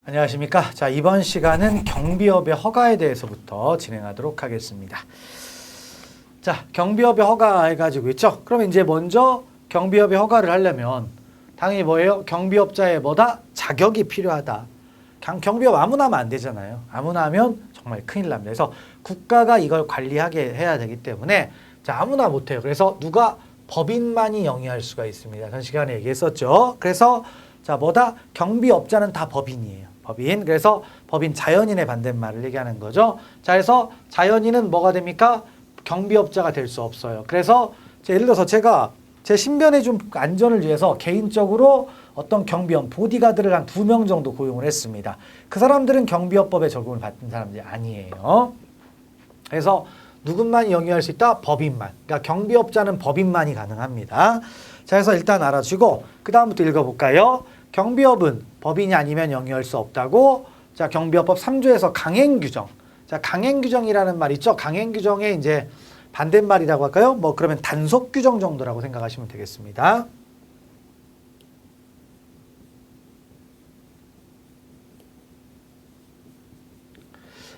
안녕하십니까. 자, 이번 시간은 경비업의 허가에 대해서부터 진행하도록 하겠습니다. 자, 경비업의 허가 해가지고 있죠. 그럼 이제 먼저 경비업의 허가를 하려면 당연히 뭐예요? 경비업자의 뭐다? 자격이 필요하다. 경비업 아무나 하면 안 되잖아요. 아무나 하면 정말 큰일 납니다. 그래서 국가가 이걸 관리하게 해야 되기 때문에 자, 아무나 못해요. 그래서 누가? 법인만이 영위할 수가 있습니다. 전 시간에 얘기했었죠. 그래서 자, 뭐다? 경비업자는 다 법인이에요. 법인. 그래서 법인 자연인의 반대말을 얘기하는 거죠. 자, 그래서 자연인은 뭐가 됩니까? 경비업자가 될 수 없어요. 그래서 예를 들어서 제가 제 신변의 좀 안전을 위해서 개인적으로 어떤 경비원, 보디가드를 한 2명 정도 고용을 했습니다. 그 사람들은 경비업법에 적용을 받는 사람들이 아니에요. 그래서 누군만이 영위할 수 있다? 법인만. 그러니까 경비업자는 법인만이 가능합니다. 자, 그래서 일단 알아주고 그 다음부터 읽어볼까요? 경비업은 법인이 아니면 영위할 수 없다고. 자, 경비업법 3조에서 강행규정. 자, 강행규정이라는 말 있죠? 강행규정의 이제 반대말이라고 할까요? 뭐 그러면 단속규정 정도라고 생각하시면 되겠습니다.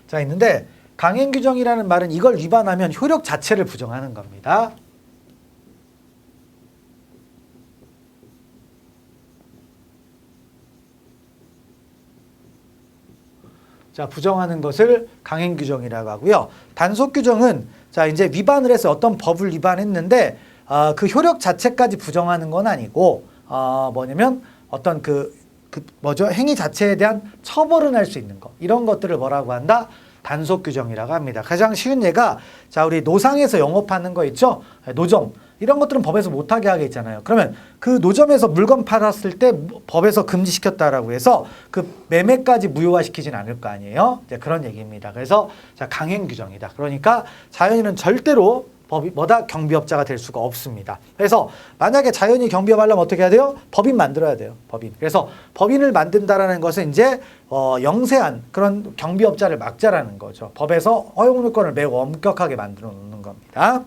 자, 있는데 강행규정이라는 말은 이걸 위반하면 효력 자체를 부정하는 겁니다. 자, 부정하는 것을 강행규정이라고 하고요. 단속규정은 자, 이제 위반을 해서 어떤 법을 위반했는데 그 효력 자체까지 부정하는 건 아니고 뭐냐면 어떤 뭐죠? 행위 자체에 대한 처벌은 할 수 있는 거. 이런 것들을 뭐라고 한다? 단속규정이라고 합니다. 가장 쉬운 예가 자, 우리 노상에서 영업하는 거 있죠? 노점. 이런 것들은 법에서 못하게 하게 있잖아요. 그러면 그 노점에서 물건 팔았을 때 법에서 금지시켰다라고 해서 그 매매까지 무효화시키진 않을 거 아니에요. 이제 그런 얘기입니다. 그래서 자, 강행규정이다. 그러니까 자연인은 절대로 법이 뭐다? 경비업자가 될 수가 없습니다. 그래서 만약에 자연이 경비업 하려면 어떻게 해야 돼요? 법인 만들어야 돼요. 법인. 그래서 법인을 만든다라는 것은 이제 영세한 그런 경비업자를 막자라는 거죠. 법에서 허용 요건을 매우 엄격하게 만들어 놓는 겁니다.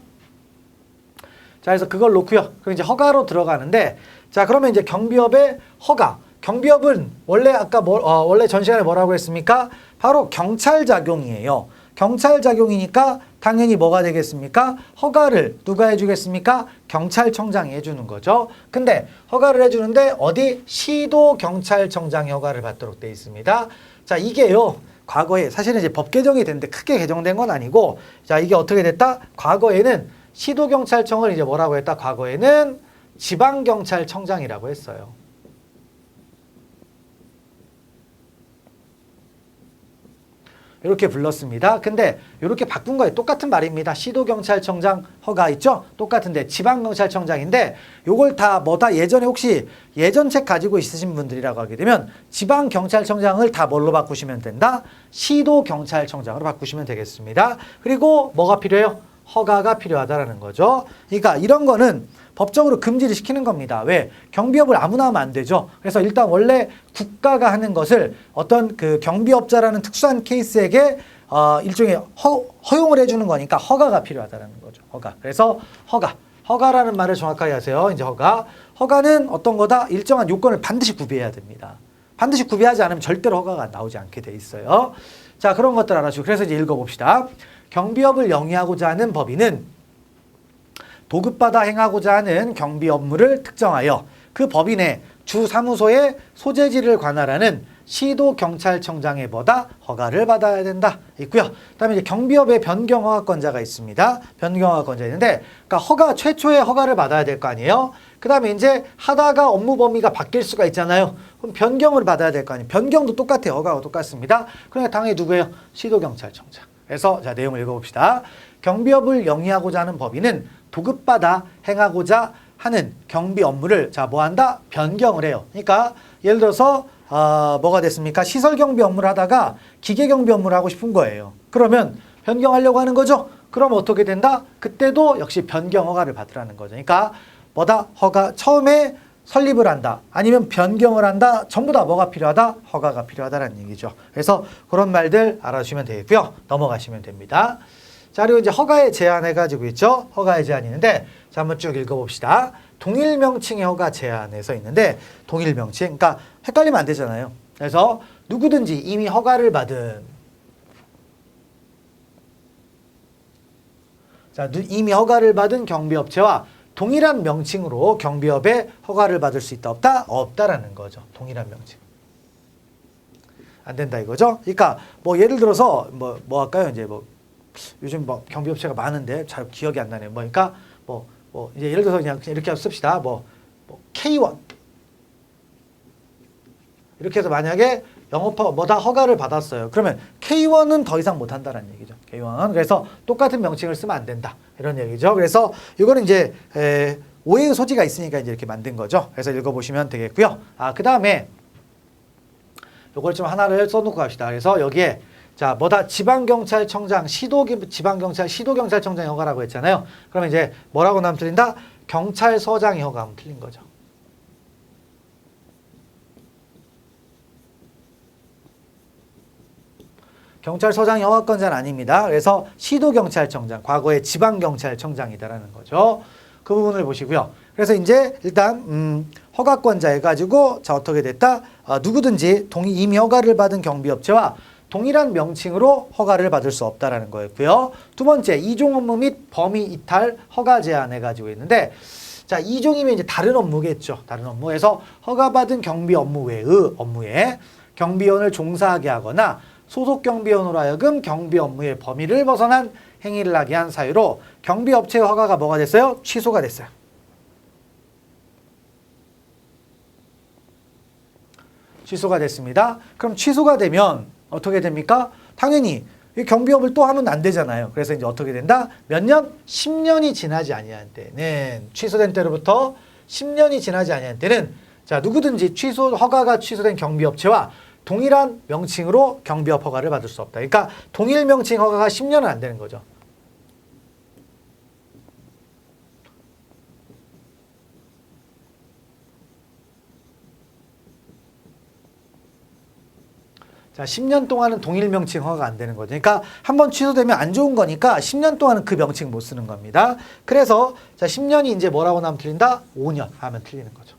자, 그래서 그걸 놓고요. 그럼 이제 허가로 들어가는데, 자, 그러면 이제 경비업의 허가. 경비업은 원래 아까 원래 전 시간에 뭐라고 했습니까? 바로 경찰작용이에요. 경찰작용이니까 당연히 뭐가 되겠습니까? 허가를 누가 해주겠습니까? 경찰청장이 해주는 거죠. 근데 허가를 해주는데 어디? 시도경찰청장이 허가를 받도록 되어 있습니다. 자, 이게요. 과거에 사실은 이제 법 개정이 됐는데 크게 개정된 건 아니고, 자, 이게 어떻게 됐다? 과거에는 시도경찰청을 이제 뭐라고 했다? 과거에는 지방경찰청장이라고 했어요. 이렇게 불렀습니다. 근데 이렇게 바꾼 거예요. 똑같은 말입니다. 시도경찰청장 허가 있죠? 똑같은데 지방경찰청장인데 요걸 다 뭐다? 예전에 혹시 예전 책 가지고 있으신 분들이라고 하게 되면 지방경찰청장을 다 뭘로 바꾸시면 된다? 시도경찰청장으로 바꾸시면 되겠습니다. 그리고 뭐가 필요해요? 허가가 필요하다라는 거죠. 그러니까 이런 거는 법적으로 금지를 시키는 겁니다. 왜? 경비업을 아무나 하면 안 되죠. 그래서 일단 원래 국가가 하는 것을 어떤 그 경비업자라는 특수한 케이스에게 일종의 허용을 해주는 거니까 허가가 필요하다는 거죠. 허가. 그래서 허가라는 말을 정확하게 하세요. 이제 허가는 어떤 거다? 일정한 요건을 반드시 구비해야 됩니다. 반드시 구비하지 않으면 절대로 허가가 나오지 않게 돼 있어요. 자, 그런 것들 알아주고 그래서 이제 읽어봅시다. 경비업을 영위하고자 하는 법인은 도급받아 행하고자 하는 경비 업무를 특정하여 그 법인의 주 사무소의 소재지를 관할하는 시도경찰청장의 허가를 받아야 된다. 있고요. 그다음에 이제 경비업의 변경 허가권자가 있습니다. 변경 허가권자 있는데, 그러니까 최초의 허가를 받아야 될 거 아니에요. 그다음에 이제 하다가 업무 범위가 바뀔 수가 있잖아요. 그럼 변경을 받아야 될 거 아니에요. 변경도 똑같아요. 허가가 똑같습니다. 그러니까 당연히 누구예요? 시도경찰청장. 그래서 자, 내용을 읽어봅시다. 경비업을 영위하고자 하는 법인은 도급받아 행하고자 하는 경비 업무를 자, 뭐 한다? 변경을 해요. 그러니까 예를 들어서 뭐가 됐습니까? 시설 경비 업무를 하다가 기계 경비 업무를 하고 싶은 거예요. 그러면 변경하려고 하는 거죠. 그럼 어떻게 된다? 그때도 역시 변경 허가를 받으라는 거죠. 그러니까 허가 처음에 설립을 한다. 아니면 변경을 한다. 전부 다 뭐가 필요하다? 허가가 필요하다는 얘기죠. 그래서 그런 말들 알아주시면 되겠고요. 넘어가시면 됩니다. 자, 그리고 이제 허가의 제한 해가지고 있죠. 허가의 제한이 있는데 자, 한번 쭉 읽어봅시다. 동일 명칭의 허가 제한에서 있는데 동일 명칭. 그러니까 헷갈리면 안 되잖아요. 그래서 누구든지 이미 허가를 받은 이미 허가를 받은 경비업체와 동일한 명칭으로 경비업에 허가를 받을 수 있다 없다? 없다라는 거죠. 동일한 명칭. 안 된다 이거죠. 그러니까 뭐 예를 들어서 뭐 할까요? 이제 뭐 요즘 뭐 경비업체가 많은데 잘 기억이 안 나네요. 그러니까 뭐 이제 예를 들어서 그냥 이렇게 씁시다. 뭐 K1 이렇게 해서 만약에 영업허가 뭐다 허가를 받았어요. 그러면 K1은 더 이상 못 한다는 얘기죠. K1. 그래서 똑같은 명칭을 쓰면 안 된다. 이런 얘기죠. 그래서 이거는 이제 오해의 소지가 있으니까 이제 이렇게 만든 거죠. 그래서 읽어보시면 되겠고요. 그다음에 요걸 좀 하나를 써놓고 갑시다. 그래서 여기에 자 뭐다 지방경찰청장 시도경찰청장 허가라고 했잖아요. 그러면 이제 뭐라고 나면 틀린다? 경찰서장이 허가하면 틀린 거죠. 경찰서장이 허가권자는 아닙니다. 그래서 시도경찰청장, 과거의 지방경찰청장이다라는 거죠. 그 부분을 보시고요. 그래서 이제 일단 허가권자 해가지고 자 어떻게 됐다? 누구든지 이미 허가를 받은 경비업체와 동일한 명칭으로 허가를 받을 수 없다라는 거였고요. 두 번째, 이종 업무 및 범위 이탈 허가 제한 해가지고 있는데 자 이종이면 이제 다른 업무겠죠. 다른 업무에서 허가받은 경비 업무 외의 업무에 경비원을 종사하게 하거나 소속 경비원으로 하여금 경비 업무의 범위를 벗어난 행위를 하게 한 사유로 경비업체의 허가가 뭐가 됐어요? 취소가 됐어요. 취소가 됐습니다. 그럼 취소가 되면 어떻게 됩니까? 당연히 이 경비업을 또 하면 안 되잖아요. 그래서 이제 어떻게 된다? 몇 년? 10년이 지나지 아니한 때는 취소된 때로부터 10년이 지나지 아니한 때는 자 누구든지 허가가 취소된 경비업체와 동일한 명칭으로 경비업 허가를 받을 수 없다. 그러니까 동일 명칭 허가가 10년은 안 되는 거죠. 자, 10년 동안은 동일 명칭 허가가 안 되는 거죠. 그러니까 한번 취소되면 안 좋은 거니까 10년 동안은 그 명칭 못 쓰는 겁니다. 그래서 자, 10년이 이제 뭐라고 나면 틀린다? 5년 하면 틀리는 거죠.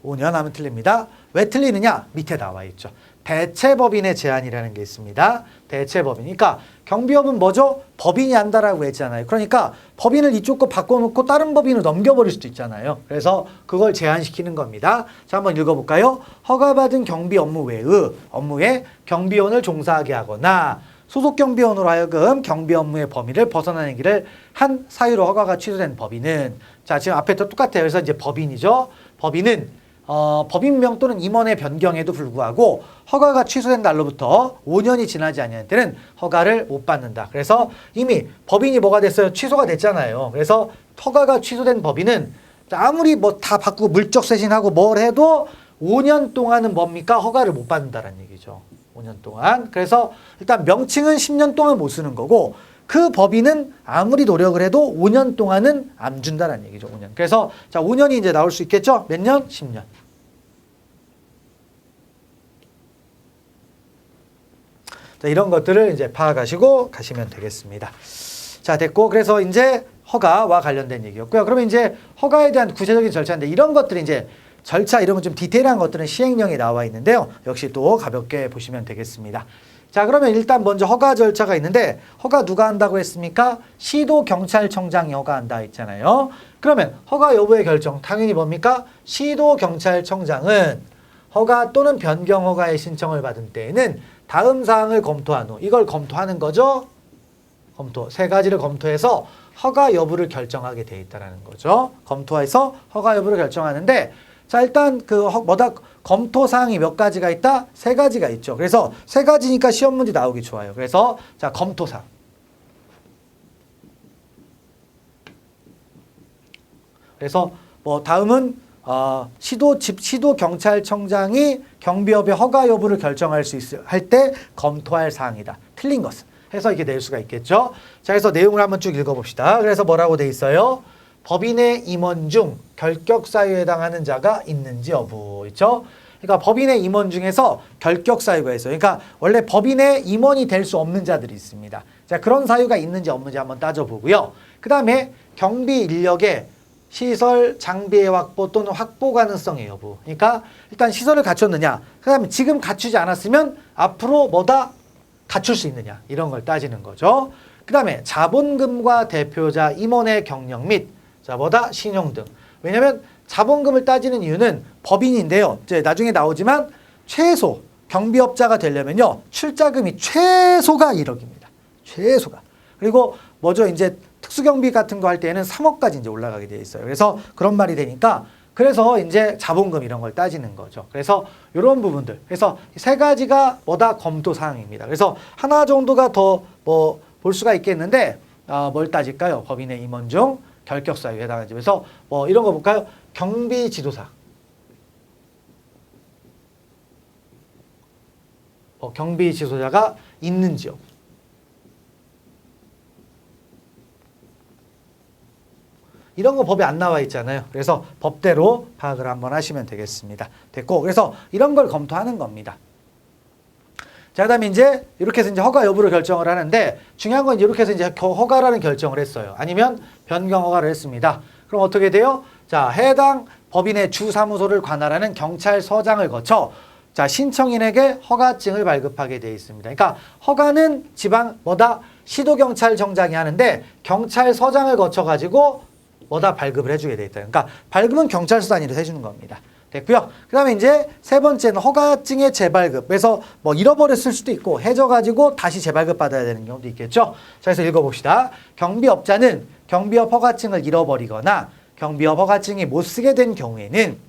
5년 하면 틀립니다. 왜 틀리느냐? 밑에 나와 있죠. 대체법인의 제한이라는 게 있습니다. 대체법인. 그러니까 경비업은 뭐죠? 법인이 한다라고 했잖아요. 그러니까 법인을 이쪽 거 바꿔놓고 다른 법인으로 넘겨버릴 수도 있잖아요. 그래서 그걸 제한시키는 겁니다. 자, 한번 읽어볼까요? 허가받은 경비 업무 외의 업무에 경비원을 종사하게 하거나 소속 경비원으로 하여금 경비 업무의 범위를 벗어난 행위를 한 사유로 허가가 취소된 법인은 자, 지금 앞에 또 똑같아요. 그래서 이제 법인이죠. 법인은 법인명 또는 임원의 변경에도 불구하고 허가가 취소된 날로부터 5년이 지나지 아니한 때는 허가를 못 받는다. 그래서 이미 법인이 뭐가 됐어요? 취소가 됐잖아요. 그래서 허가가 취소된 법인은 아무리 뭐 다 바꾸고 물적 쇄신하고 뭘 해도 5년 동안은 뭡니까? 허가를 못 받는다는 얘기죠. 5년 동안. 그래서 일단 명칭은 10년 동안 못 쓰는 거고 그 법인은 아무리 노력을 해도 5년 동안은 안 준다는 얘기죠. 5년. 그래서 자 5년이 이제 나올 수 있겠죠? 몇 년? 10년. 자, 이런 것들을 이제 파악하시고 가시면 되겠습니다. 자, 됐고 그래서 이제 허가와 관련된 얘기였고요. 그러면 이제 허가에 대한 구체적인 절차인데 이런 것들이 이제 절차 이런 거 좀 디테일한 것들은 시행령에 나와 있는데요. 역시 또 가볍게 보시면 되겠습니다. 자, 그러면 일단 먼저 허가 절차가 있는데 허가 누가 한다고 했습니까? 시도경찰청장이 허가한다 했잖아요. 그러면 허가 여부의 결정 당연히 뭡니까? 시도경찰청장은 허가 또는 변경 허가의 신청을 받은 때에는 다음 사항을 검토한 후 이걸 검토하는 거죠. 검토 세 가지를 검토해서 허가 여부를 결정하게 돼 있다라는 거죠. 검토해서 허가 여부를 결정하는데 자 일단 그 검토 사항이 몇 가지가 있다? 세 가지가 있죠. 그래서 세 가지니까 시험 문제 나오기 좋아요. 그래서 자 검토 사항. 그래서 뭐 다음은 시도경찰청장이 경비업의 허가 여부를 결정할 수 있을 할 때 검토할 사항이다. 틀린 것은 해서 이게 낼 수가 있겠죠. 자, 그래서 내용을 한번 쭉 읽어봅시다. 그래서 뭐라고 돼 있어요? 법인의 임원 중 결격 사유에 해당하는 자가 있는지 여부 있죠. 그러니까 법인의 임원 중에서 결격 사유가 있어요. 그러니까 원래 법인의 임원이 될 수 없는 자들이 있습니다. 자, 그런 사유가 있는지 없는지 한번 따져보고요. 그 다음에 경비 인력의 시설 장비의 확보 또는 확보 가능성의 여부. 그러니까 일단 시설을 갖췄느냐, 그 다음에 지금 갖추지 않았으면 앞으로 뭐다 갖출 수 있느냐, 이런 걸 따지는 거죠. 그 다음에 자본금과 대표자 임원의 경력 및 뭐다 신용 등. 왜냐하면 자본금을 따지는 이유는 법인인데요. 이제 나중에 나오지만 최소 경비업자가 되려면요, 출자금이 최소가 1억입니다. 최소가. 그리고 뭐죠? 이제 특수경비 같은 거 할 때는 3억까지 이제 올라가게 돼 있어요. 그래서 그런 말이 되니까, 그래서 이제 자본금 이런 걸 따지는 거죠. 그래서 이런 부분들. 그래서 세 가지가 뭐다 검토 사항입니다. 그래서 하나 정도가 더 뭐 볼 수가 있겠는데, 뭘 따질까요? 법인의 임원 중 결격 사유에 해당하죠. 그래서 뭐 이런 거 볼까요? 경비 지도사. 경비 지도자가 있는지요. 이런 거 법에 안 나와 있잖아요. 그래서 법대로 파악을 한번 하시면 되겠습니다. 됐고, 그래서 이런 걸 검토하는 겁니다. 자, 그다음에 이제 이렇게 해서 이제 허가 여부를 결정을 하는데, 중요한 건 이렇게 해서 이제 허가라는 결정을 했어요. 아니면 변경 허가를 했습니다. 그럼 어떻게 돼요? 자, 해당 법인의 주사무소를 관할하는 경찰서장을 거쳐 자, 신청인에게 허가증을 발급하게 되어 있습니다. 그러니까 허가는 지방 뭐다 시도경찰청장이 하는데, 경찰서장을 거쳐 가지고 뭐다 발급을 해주게 돼 있다. 그러니까 발급은 경찰서 단위로 해주는 겁니다. 됐고요. 그 다음에 이제 세 번째는 허가증의 재발급. 그래서 뭐 잃어버렸을 수도 있고 해져가지고 다시 재발급 받아야 되는 경우도 있겠죠. 자, 그래서 읽어봅시다. 경비업자는 경비업 허가증을 잃어버리거나 경비업 허가증이 못 쓰게 된 경우에는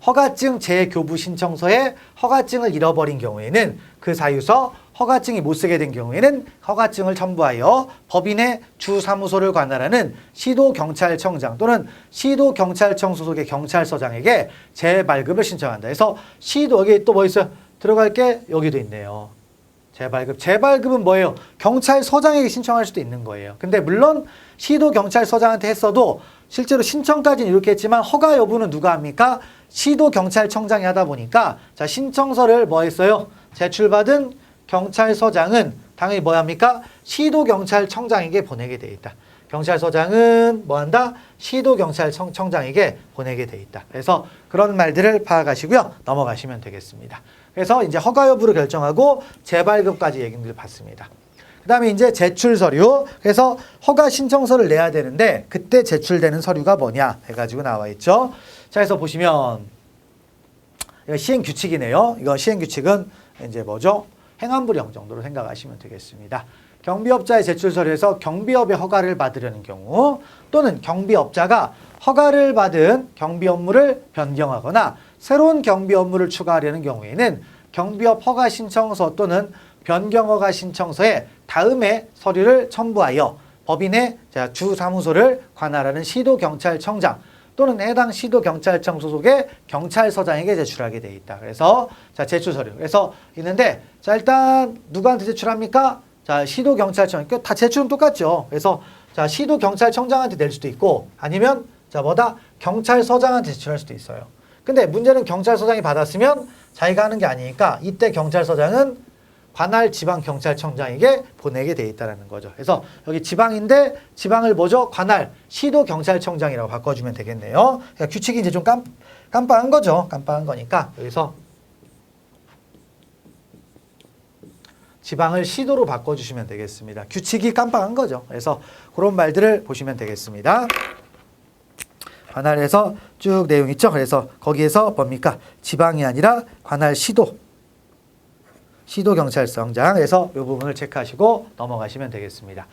허가증 재교부 신청서에 허가증을 잃어버린 경우에는 그 사유서 허가증이 못 쓰게 된 경우에는 허가증을 첨부하여 법인의 주사무소를 관할하는 시도경찰청장 또는 시도경찰청 소속의 경찰서장에게 재발급을 신청한다. 그래서 시도, 여기 또 뭐 있어요? 들어갈 게 여기도 있네요. 재발급. 재발급은 뭐예요? 경찰서장에게 신청할 수도 있는 거예요. 근데 물론 시도경찰서장한테 했어도 실제로 신청까지는 이렇게 했지만 허가 여부는 누가 합니까? 시도경찰청장이 하다 보니까 자, 신청서를 뭐 했어요? 제출받은 경찰서장은 당연히 뭐 합니까? 시도경찰청장에게 보내게 돼 있다. 경찰서장은 뭐 한다? 시도경찰청장에게 보내게 돼 있다. 그래서 그런 말들을 파악하시고요. 넘어가시면 되겠습니다. 그래서 이제 허가 여부를 결정하고 재발급까지 얘기를 봤습니다. 그 다음에 이제 제출 서류. 그래서 허가 신청서를 내야 되는데 그때 제출되는 서류가 뭐냐 해가지고 나와 있죠. 자, 그래서 보시면 이거 시행규칙이네요. 이거 시행규칙은 이제 뭐죠? 행안부령 정도로 생각하시면 되겠습니다. 경비업자의 제출 서류에서 경비업의 허가를 받으려는 경우 또는 경비업자가 허가를 받은 경비 업무를 변경하거나 새로운 경비 업무를 추가하려는 경우에는 경비업 허가 신청서 또는 변경 허가 신청서에 다음의 서류를 첨부하여 법인의 주사무소를 관할하는 시도경찰청장 또는 해당 시도경찰청 소속의 경찰서장에게 제출하게 돼 있다. 그래서 자, 제출 서류. 그래서 있는데 자, 일단 누구한테 제출합니까? 자, 시도경찰청. 다 제출은 똑같죠. 그래서 자, 시도경찰청장한테 낼 수도 있고 아니면 자, 뭐다? 경찰서장한테 제출할 수도 있어요. 근데 문제는 경찰서장이 받았으면 자기가 하는 게 아니니까 이때 경찰서장은 관할 지방경찰청장에게 보내게 돼 있다는 거죠. 그래서 여기 지방인데 지방을 뭐죠? 관할 시도경찰청장이라고 바꿔주면 되겠네요. 그러니까 규칙이 이제 좀 깜빡한 거죠. 깜빡한 거니까 여기서 지방을 시도로 바꿔주시면 되겠습니다. 규칙이 깜빡한 거죠. 그래서 그런 말들을 보시면 되겠습니다. 관할에서 쭉 내용 있죠. 그래서 거기에서 뭡니까? 지방이 아니라 관할 시도경찰서장. 그래서 이 부분을 체크하시고 넘어가시면 되겠습니다.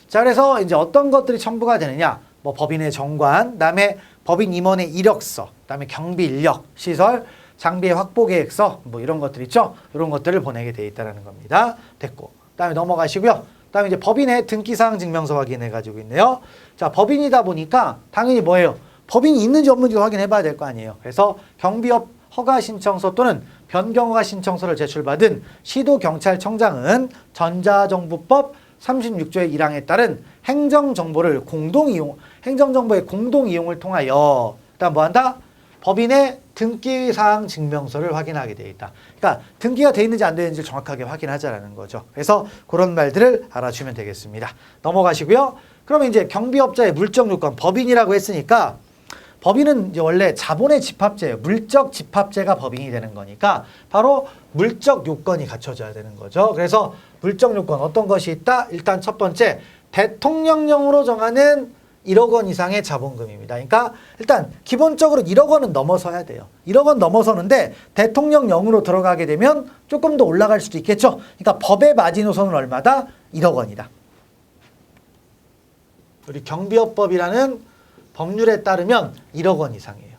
자, 그래서 이제 어떤 것들이 첨부가 되느냐? 뭐 법인의 정관, 그다음에 법인 임원의 이력서, 그다음에 경비 인력, 시설, 장비의 확보 계획서, 뭐 이런 것들 있죠? 이런 것들을 보내게 돼 있다는 겁니다. 됐고, 그다음에 넘어가시고요. 그다음에 이제 법인의 등기사항 증명서 확인해 가지고 있네요. 자, 법인이다 보니까 당연히 뭐예요? 법인이 있는지 없는지 확인해 봐야 될 거 아니에요. 그래서 경비업 허가 신청서 또는 변경 허가 신청서를 제출받은 시도경찰청장은 전자정부법 36조의 1항에 따른 행정정보의 공동 이용을 통하여 그다음 뭐 한다? 법인의 등기사항 증명서를 확인하게 되어 있다. 그러니까 등기가 되어 있는지 안 되어 있는지 정확하게 확인하자라는 거죠. 그래서 그런 말들을 알아주면 되겠습니다. 넘어가시고요. 그러면 이제 경비업자의 물적 요건, 법인이라고 했으니까 법인은 이제 원래 자본의 집합제예요. 물적 집합제가 법인이 되는 거니까 바로 물적 요건이 갖춰져야 되는 거죠. 그래서 물적 요건 어떤 것이 있다? 일단 첫 번째, 대통령령으로 정하는 1억 원 이상의 자본금입니다. 그러니까 일단 기본적으로 1억 원은 넘어서야 돼요. 1억 원 넘어서는데 대통령령으로 들어가게 되면 조금 더 올라갈 수도 있겠죠. 그러니까 법의 마지노선은 얼마다? 1억 원이다. 우리 경비업법이라는 법률에 따르면 1억 원 이상이에요.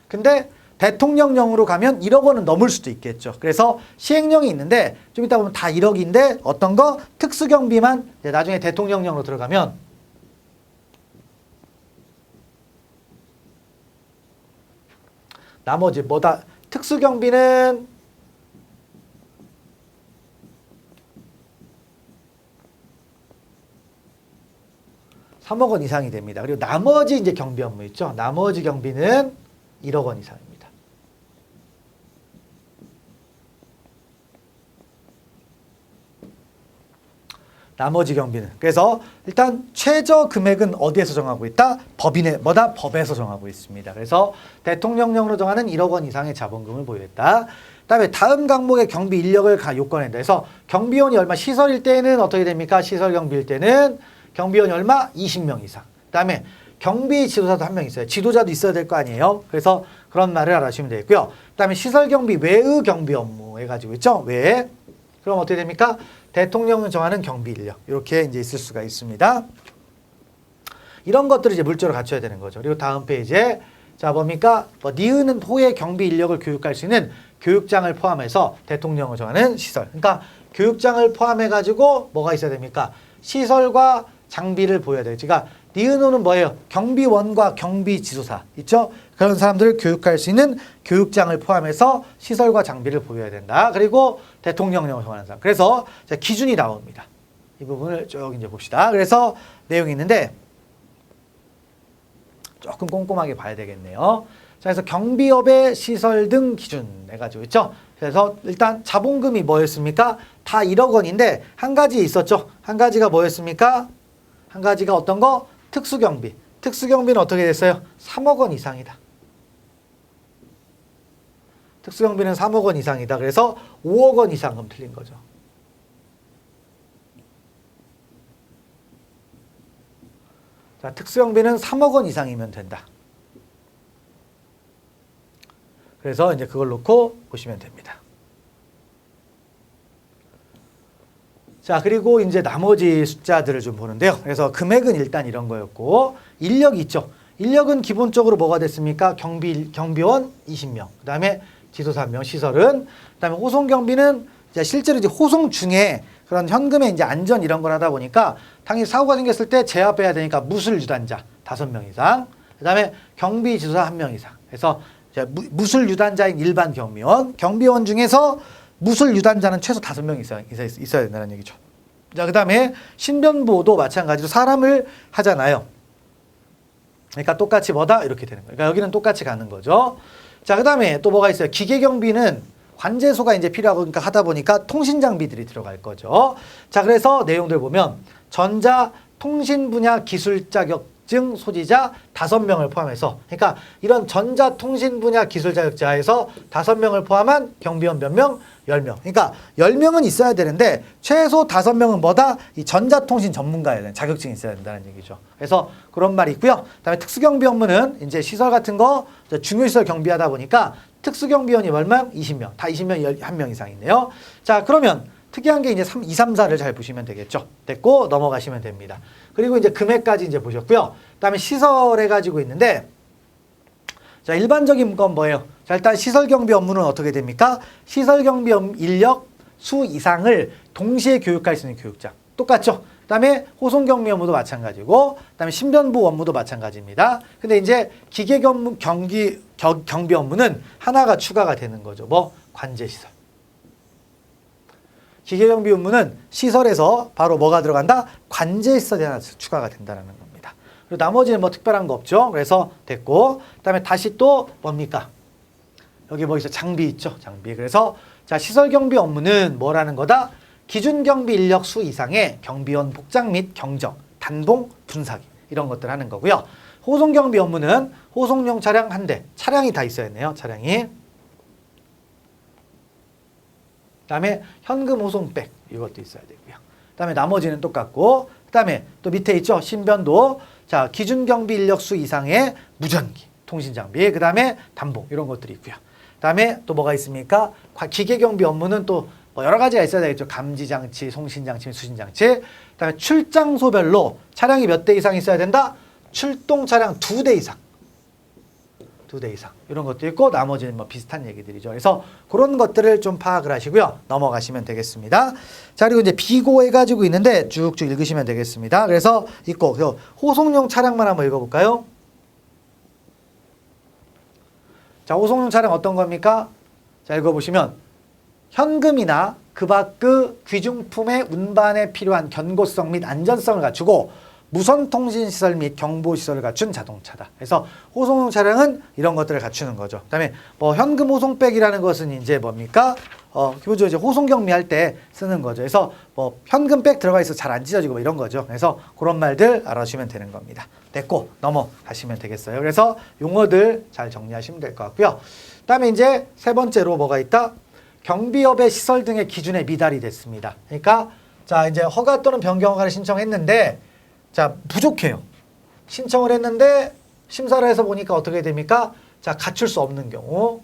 근데 대통령령으로 가면 1억 원은 넘을 수도 있겠죠. 그래서 시행령이 있는데 좀 이따 보면 다 1억인데 어떤 거? 특수경비만 나중에 대통령령으로 들어가면 나머지 뭐다? 특수경비는 3억 원 이상이 됩니다. 그리고 나머지 이제 경비 업무 있죠. 나머지 경비는 1억 원 이상입니다. 나머지 경비는. 그래서 일단 최저 금액은 어디에서 정하고 있다? 법인의 뭐다? 법에서 정하고 있습니다. 그래서 대통령령으로 정하는 1억 원 이상의 자본금을 보유했다. 그다음에 다음 항목의 경비 인력을 요건한다. 그래서 경비원이 얼마? 시설일 때는 어떻게 됩니까? 시설 경비일 때는 경비원이 얼마? 20명 이상. 그다음에 경비 지도자도 한 명 있어요. 지도자도 있어야 될 거 아니에요. 그래서 그런 말을 알아주시면 되고요. 그다음에 시설 경비 외의 경비 업무 해가지고 있죠. 외에. 그럼 어떻게 됩니까? 대통령이 정하는 경비 인력 이렇게 이제 있을 수가 있습니다. 이런 것들을 이제 물적으로 갖춰야 되는 거죠. 그리고 다음 페이지에 자 뭡니까? 니은은 호의 경비 인력을 교육할 수 있는 교육장을 포함해서 대통령을 정하는 시설. 그러니까 교육장을 포함해가지고 뭐가 있어야 됩니까? 시설과 장비를 보여야 돼요. 그러니까 니은호는 뭐예요? 경비원과 경비지도사 있죠? 그런 사람들을 교육할 수 있는 교육장을 포함해서 시설과 장비를 보여야 된다. 그리고 대통령령을 정하는 사람. 그래서 기준이 나옵니다. 이 부분을 쭉 이제 봅시다. 그래서 내용이 있는데 조금 꼼꼼하게 봐야 되겠네요. 자, 그래서 경비업의 시설 등 기준 해가지고 있죠. 그래서 일단 자본금이 뭐였습니까? 다 1억 원인데 한 가지 있었죠. 한 가지가 뭐였습니까? 한 가지가 어떤 거? 특수경비. 특수경비는 어떻게 됐어요? 3억 원 이상이다. 특수경비는 3억 원 이상이다. 그래서 5억 원 이상은 틀린 거죠. 자, 특수경비는 3억 원 이상이면 된다. 그래서 이제 그걸 놓고 보시면 됩니다. 자, 그리고 이제 나머지 숫자들을 좀 보는데요. 그래서 금액은 일단 이런 거였고, 인력이 있죠. 인력은 기본적으로 뭐가 됐습니까? 경비원 20명. 그 다음에 지도사 1명, 시설은. 그 다음에 호송경비는 이제 실제로 이제 호송 중에 그런 현금의 이제 안전 이런 걸 하다 보니까 당연히 사고가 생겼을 때 제압해야 되니까 무술 유단자 5명 이상. 그 다음에 경비 지도사 1명 이상. 그래서 무술 유단자인 일반 경비원. 경비원 중에서 무술 유단자는 최소 5명 있어야 된다는 얘기죠. 자, 그 다음에 신변보호도 마찬가지로 사람을 하잖아요. 그러니까 똑같이 뭐다? 이렇게 되는 거예요. 그러니까 여기는 똑같이 가는 거죠. 자, 그 다음에 또 뭐가 있어요? 기계경비는 관제소가 이제 필요하고 그러니까 하다 보니까 통신장비들이 들어갈 거죠. 자, 그래서 내용들 보면 전자 통신 분야 기술 자격증 소지자 5명을 포함해서 그러니까 이런 전자통신 분야 기술 자격자에서 5명을 포함한 경비원 몇 명? 10명. 그러니까 10명은 있어야 되는데 최소 5명은 뭐다? 이 전자통신 전문가여야 되는 자격증이 있어야 된다는 얘기죠. 그래서 그런 말이 있고요. 그다음에 특수경비 업무는 이제 시설 같은 거 중요시설 경비하다 보니까 특수경비원이 얼마? 20명. 다 20명 1명 이상 있네요. 자, 그러면 특이한 게 이제 2, 3, 4를 잘 보시면 되겠죠. 됐고 넘어가시면 됩니다. 그리고 이제 금액까지 이제 보셨고요. 그다음에 시설 해가지고 있는데 자, 일반적인 건 뭐예요? 자, 일단 시설경비 업무는 어떻게 됩니까? 시설경비 인력 수 이상을 동시에 교육할 수 있는 교육장. 똑같죠? 그 다음에 호송경비 업무도 마찬가지고, 그 다음에 신변보호 업무도 마찬가지입니다. 근데 이제 경비 업무는 하나가 추가가 되는 거죠. 뭐? 관제시설. 기계경비 업무는 시설에서 바로 뭐가 들어간다? 관제시설이 하나 추가가 된다는 겁니다. 그리고 나머지는 뭐 특별한 거 없죠. 그래서 됐고, 그다음에 다시 또 뭡니까? 여기 뭐 있어? 장비 있죠. 장비. 그래서 자, 시설 경비 업무는 뭐라는 거다? 기준 경비 인력 수 이상의 경비원 복장 및 경정, 단봉, 분사기 이런 것들 하는 거고요. 호송 경비 업무는 호송용 차량 한 대, 차량이 다 있어야 했네요. 차량이. 그다음에 현금 호송백 이것도 있어야 되고요. 그다음에 나머지는 똑같고, 그다음에 또 밑에 있죠. 신변도 자, 기준 경비 인력 수 이상의 무전기, 통신 장비, 그다음에 단봉 이런 것들이 있고요. 그다음에 또 뭐가 있습니까? 기계 경비 업무는 또 뭐 여러 가지가 있어야 되겠죠. 감지 장치, 송신 장치, 수신 장치. 그다음에 출장소별로 차량이 몇 대 이상 있어야 된다? 출동 차량 2대 이상. 2대 이상. 이런 것도 있고 나머지는 뭐 비슷한 얘기들이죠. 그래서 그런 것들을 좀 파악을 하시고요. 넘어가시면 되겠습니다. 자, 그리고 이제 비고해 가지고 있는데 쭉쭉 읽으시면 되겠습니다. 그래서 있고 호송용 차량만 한번 읽어 볼까요? 자, 호송용 차량 어떤 겁니까? 자, 읽어 보시면 현금이나 그 밖의 귀중품의 운반에 필요한 견고성 및 안전성을 갖추고 무선 통신 시설 및 경보 시설을 갖춘 자동차다. 그래서 호송용 차량은 이런 것들을 갖추는 거죠. 그다음에 뭐 현금 호송백이라는 것은 이제 뭡니까? 기본적으로 이제 호송 경비할 때 쓰는 거죠. 그래서 뭐 현금백 들어가 있어 잘 안 찢어지고 뭐 이런 거죠. 그래서 그런 말들 알아주시면 되는 겁니다. 됐고 넘어가시면 되겠어요. 그래서 용어들 잘 정리하시면 될 것 같고요. 그다음에 이제 세 번째로 뭐가 있다? 경비업의 시설 등의 기준에 미달이 됐습니다. 그러니까 자, 이제 허가 또는 변경 허가를 신청했는데 자, 부족해요. 신청을 했는데 심사를 해서 보니까 어떻게 됩니까? 자, 갖출 수 없는 경우.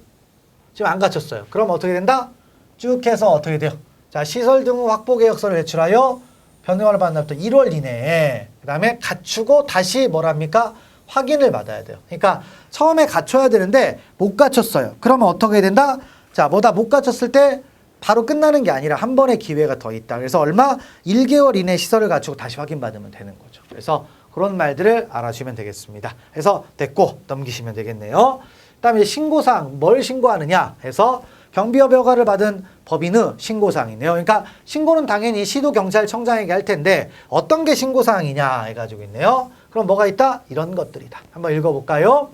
지금 안 갖췄어요. 그럼 어떻게 된다? 쭉 해서 어떻게 돼요? 자, 시설 등 확보 계획서를 제출하여 변경을 받은 날부터 1월 이내에 그 다음에 갖추고 다시 뭐랍니까? 확인을 받아야 돼요. 그러니까 처음에 갖춰야 되는데 못 갖췄어요. 그러면 어떻게 된다? 자, 뭐다 못 갖췄을 때 바로 끝나는 게 아니라 한 번의 기회가 더 있다. 그래서 얼마? 1개월 이내 시설을 갖추고 다시 확인받으면 되는 거죠. 그래서 그런 말들을 알아주시면 되겠습니다. 그래서 됐고 넘기시면 되겠네요. 그다음에 신고사항 뭘 신고하느냐 해서 경비업 허가를 받은 법인의 신고사항이네요. 그러니까 신고는 당연히 시도경찰청장에게 할 텐데 어떤 게 신고사항이냐 해가지고 있네요. 그럼 뭐가 있다? 이런 것들이다. 한번 읽어볼까요?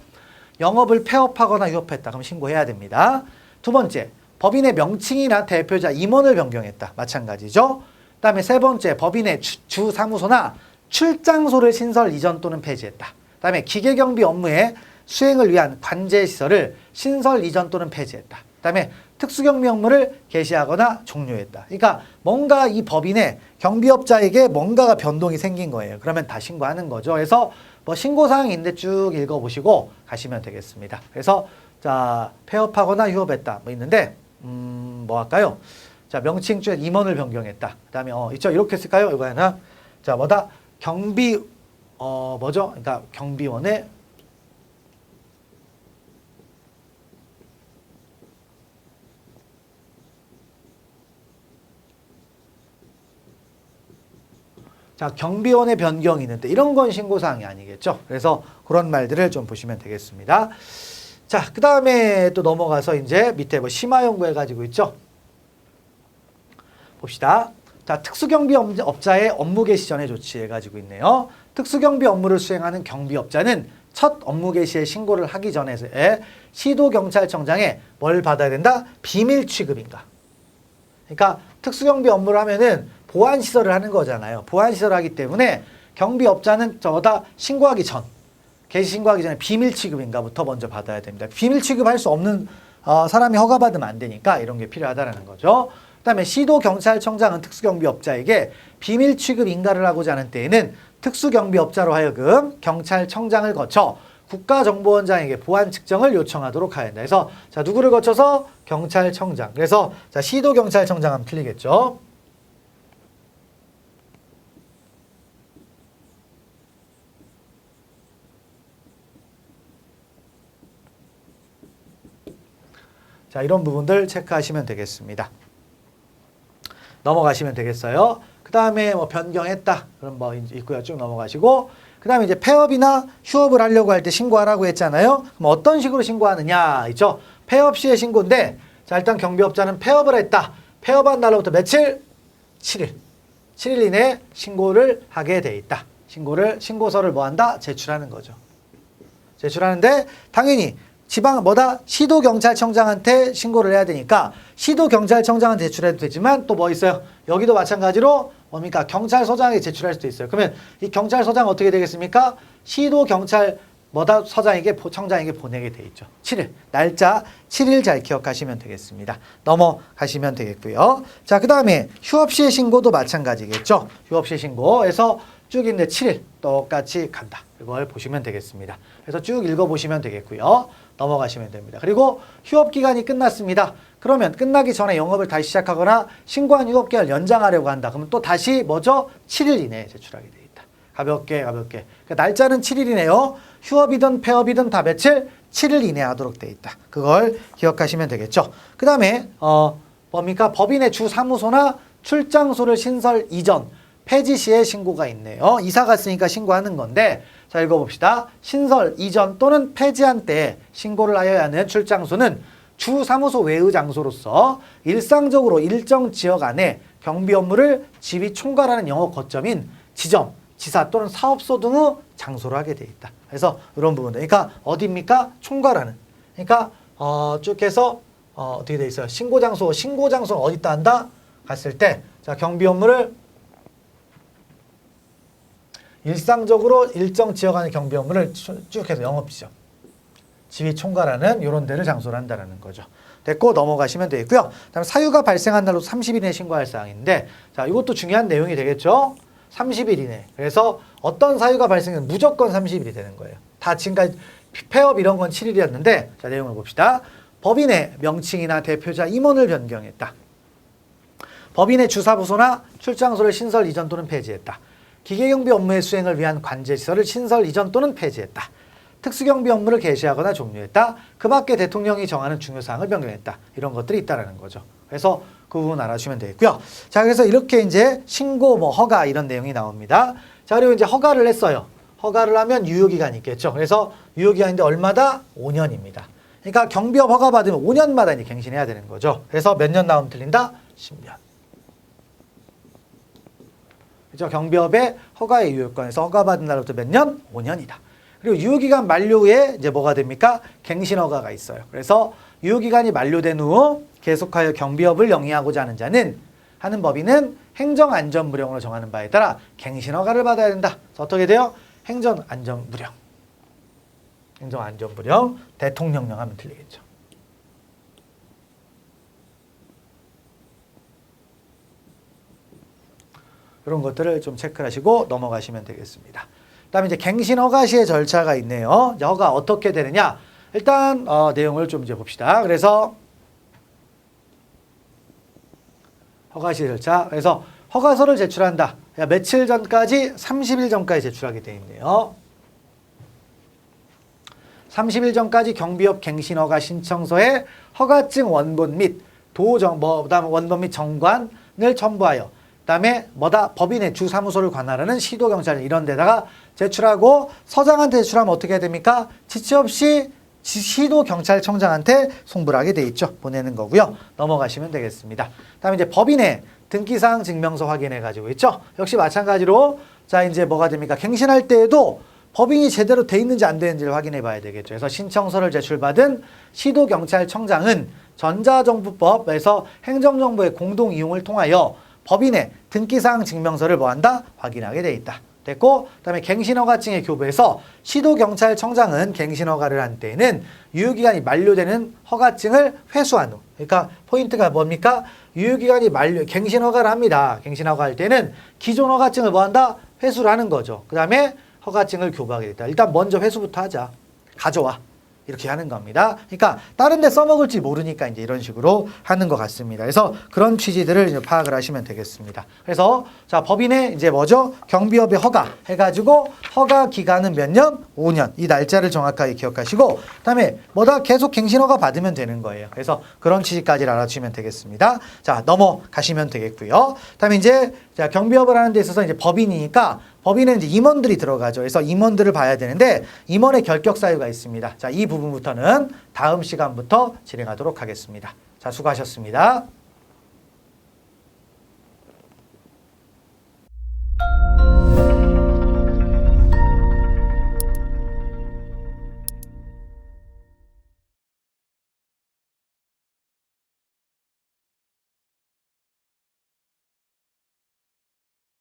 영업을 폐업하거나 유업했다. 그럼 신고해야 됩니다. 두 번째, 법인의 명칭이나 대표자 임원을 변경했다. 마찬가지죠. 그 다음에 세 번째, 법인의 주 사무소나 출장소를 신설 이전 또는 폐지했다. 그 다음에 기계경비 업무의 수행을 위한 관제시설을 신설 이전 또는 폐지했다. 그 다음에 특수경비 업무를 개시하거나 종료했다. 그러니까 뭔가 이 법인의 경비업자에게 뭔가가 변동이 생긴 거예요. 그러면 다 신고하는 거죠. 그래서 뭐 신고사항이 있는데 쭉 읽어보시고 가시면 되겠습니다. 그래서 자, 폐업하거나 휴업했다. 뭐 있는데 뭐 할까요? 자, 명칭 중에 임원을 변경했다. 그 다음에 있죠? 이렇게 쓸까요? 이거 하나. 자, 뭐다? 경비 뭐죠? 그러니까 경비원의 자, 경비원의 변경이 있는데 이런 건 신고사항이 아니겠죠. 그래서 그런 말들을 좀 보시면 되겠습니다. 자, 그 다음에 또 넘어가서 이제 밑에 뭐 심화연구 해가지고 있죠. 봅시다. 자, 특수경비업자의 업무 개시 전에 조치해가지고 있네요. 특수경비 업무를 수행하는 경비업자는 첫 업무 개시에 신고를 하기 전에 시도경찰청장에 뭘 받아야 된다? 비밀 취급인가. 그러니까 특수경비 업무를 하면은 보안시설을 하는 거잖아요. 보안시설을 하기 때문에 경비업자는 저보다 신고하기 전, 개시 신고하기 전에 비밀 취급인가부터 먼저 받아야 됩니다. 비밀 취급할 수 없는 사람이 허가받으면 안 되니까 이런 게 필요하다는 거죠. 그 다음에 시도경찰청장은 특수경비업자에게 비밀 취급 인가를 하고자 하는 때에는 특수경비업자로 하여금 경찰청장을 거쳐 국가정보원장에게 보안 측정을 요청하도록 하야 한다. 그래서 자, 누구를 거쳐서? 경찰청장. 그래서 자, 시도경찰청장 하면 틀리겠죠. 자, 이런 부분들 체크하시면 되겠습니다. 넘어가시면 되겠어요. 그 다음에 뭐 변경했다. 그럼 뭐 있고요. 쭉 넘어가시고. 그 다음에 이제 폐업이나 휴업을 하려고 할 때 신고하라고 했잖아요. 그럼 어떤 식으로 신고하느냐 있죠. 폐업 시의 신고인데 자, 일단 경비업자는 폐업을 했다. 폐업한 날로부터 며칠? 7일. 7일 이내에 신고를 하게 돼 있다. 신고서를 뭐 한다? 제출하는 거죠. 제출하는데 당연히 시도경찰청장한테 신고를 해야 되니까 시도경찰청장한테 제출해도 되지만 또 뭐 있어요? 여기도 마찬가지로 뭡니까? 경찰서장에게 제출할 수도 있어요. 그러면 이 경찰서장 어떻게 되겠습니까? 시도경찰 청장에게 보내게 돼 있죠. 7일. 날짜 7일 잘 기억하시면 되겠습니다. 넘어가시면 되겠고요. 자, 그 다음에 휴업시의 신고도 마찬가지겠죠. 휴업시의 신고에서 쭉 있는데 7일 똑같이 간다. 이걸 보시면 되겠습니다. 그래서 쭉 읽어보시면 되겠고요. 넘어가시면 됩니다. 그리고 휴업기간이 끝났습니다. 그러면 끝나기 전에 영업을 다시 시작하거나 신고한 휴업기간을 연장하려고 한다. 그러면 또 다시 뭐죠? 7일 이내에 제출하게 돼 있다. 가볍게. 그러니까 날짜는 7일이네요. 휴업이든 폐업이든 다 며칠? 7일 이내에 하도록 돼 있다. 그걸 기억하시면 되겠죠. 그 다음에 뭡니까? 법인의 주 사무소나 출장소를 신설 이전 폐지 시에 신고가 있네요. 이사 갔으니까 신고하는 건데 자, 읽어봅시다. 신설 이전 또는 폐지한 때 신고를 하여야 하는 출장소는 주 사무소 외의 장소로서 일상적으로 일정 지역 안에 경비 업무를 지휘 총괄하는 영업 거점인 지점, 지사 또는 사업소 등의 장소로 하게 돼 있다. 그래서 이런 부분들. 그러니까 어디입니까? 총괄하는. 그러니까 쭉 해서 어떻게 돼 있어요? 신고 장소는 어디다 한다? 갔을 때 자, 경비 업무를 일상적으로 일정 지역 안의 경비 업무를 쭉 해서 영업지점, 지휘 총괄하는 이런 데를 장소로 한다는 거죠. 됐고 넘어가시면 되겠고요. 다음 사유가 발생한 날로 30일 이내에 신고할 사항인데 자, 이것도 중요한 내용이 되겠죠. 30일 이내. 그래서 어떤 사유가 발생은 무조건 30일이 되는 거예요. 다 지금까지 폐업 이런 건 7일이었는데 자, 내용을 봅시다. 법인의 명칭이나 대표자 임원을 변경했다. 법인의 주사부소나 출장소를 신설 이전 또는 폐지했다. 기계경비 업무의 수행을 위한 관제시설을 신설 이전 또는 폐지했다. 특수경비 업무를 개시하거나 종료했다. 그 밖에 대통령이 정하는 중요사항을 변경했다. 이런 것들이 있다는 거죠. 그래서 그 부분 알아주시면 되겠고요. 자, 그래서 이렇게 이제 신고, 허가 이런 내용이 나옵니다. 자, 그리고 이제 허가를 했어요. 허가를 하면 유효기간이 있겠죠. 그래서 유효기간인데 얼마다? 5년입니다. 그러니까 경비업 허가 받으면 5년마다 이제 갱신해야 되는 거죠. 그래서 몇 년 나오면 틀린다? 10년. 그죠? 경비업의 허가의 유효권에서 허가받은 날부터 몇 년? 5년이다. 그리고 유효기간 만료 후에 이제 뭐가 됩니까? 갱신허가가 있어요. 그래서 유효기간이 만료된 후 계속하여 경비업을 영위하고자 하는 자는 하는 법인은 행정안전무령으로 정하는 바에 따라 갱신허가를 받아야 된다. 그래서 어떻게 돼요? 행정안전무령. 행정안전무령, 대통령령 하면 틀리겠죠. 이런 것들을 좀 체크를 하시고 넘어가시면 되겠습니다. 그 다음에 이제 갱신허가 시의 절차가 있네요. 허가 어떻게 되느냐? 일단 내용을 좀 이제 봅시다. 그래서 허가 시 절차. 그래서 허가서를 제출한다. 며칠 전까지 30일 전까지 제출하게 되어 있네요. 30일 전까지 경비업 갱신허가 신청서에 허가증 원본 및 그다음에 원본 및 정관을 첨부하여 그다음에 법인의 주사무소를 관할하는 시도경찰 이런 데다가 제출하고 서장한테 제출하면 어떻게 해야 됩니까? 지체 없이 시도경찰청장한테 송부를 하게 돼 있죠. 보내는 거고요. 넘어가시면 되겠습니다. 그다음에 이제 법인의 등기사항 증명서 확인해 가지고 있죠. 역시 마찬가지로 자 이제 뭐가 됩니까? 갱신할 때에도 법인이 제대로 돼 있는지 안 되는지를 확인해 봐야 되겠죠. 그래서 신청서를 제출받은 시도경찰청장은 전자정부법에서 행정정보의 공동 이용을 통하여 법인의 등기사항 증명서를 뭐한다? 확인하게 돼 있다. 됐고 그다음에 갱신허가증의 교부에서 시도경찰청장은 갱신허가를 한 때에는 유효기간이 만료되는 허가증을 회수한 후 그러니까 포인트가 뭡니까? 유효기간이 갱신허가를 합니다. 갱신허가 할 때는 기존 허가증을 뭐한다? 회수를 하는 거죠. 그 다음에 허가증을 교부하게 됐다. 일단 먼저 회수부터 하자. 가져와. 이렇게 하는 겁니다. 그러니까 다른 데 써먹을지 모르니까 이제 이런 식으로 하는 것 같습니다. 그래서 그런 취지들을 이제 파악을 하시면 되겠습니다. 그래서 자, 법인의 이제 뭐죠? 경비업의 허가 해가지고 허가 기간은 몇 년? 5년. 이 날짜를 정확하게 기억하시고 그다음에 계속 갱신허가 받으면 되는 거예요. 그래서 그런 취지까지를 알아주시면 되겠습니다. 자, 넘어가시면 되겠고요. 그다음에 이제 자, 경비업을 하는 데 있어서 이제 법인이니까 법인은 이제 임원들이 들어가죠. 그래서 임원들을 봐야 되는데 임원의 결격 사유가 있습니다. 자, 이 부분부터는 다음 시간부터 진행하도록 하겠습니다. 자, 수고하셨습니다.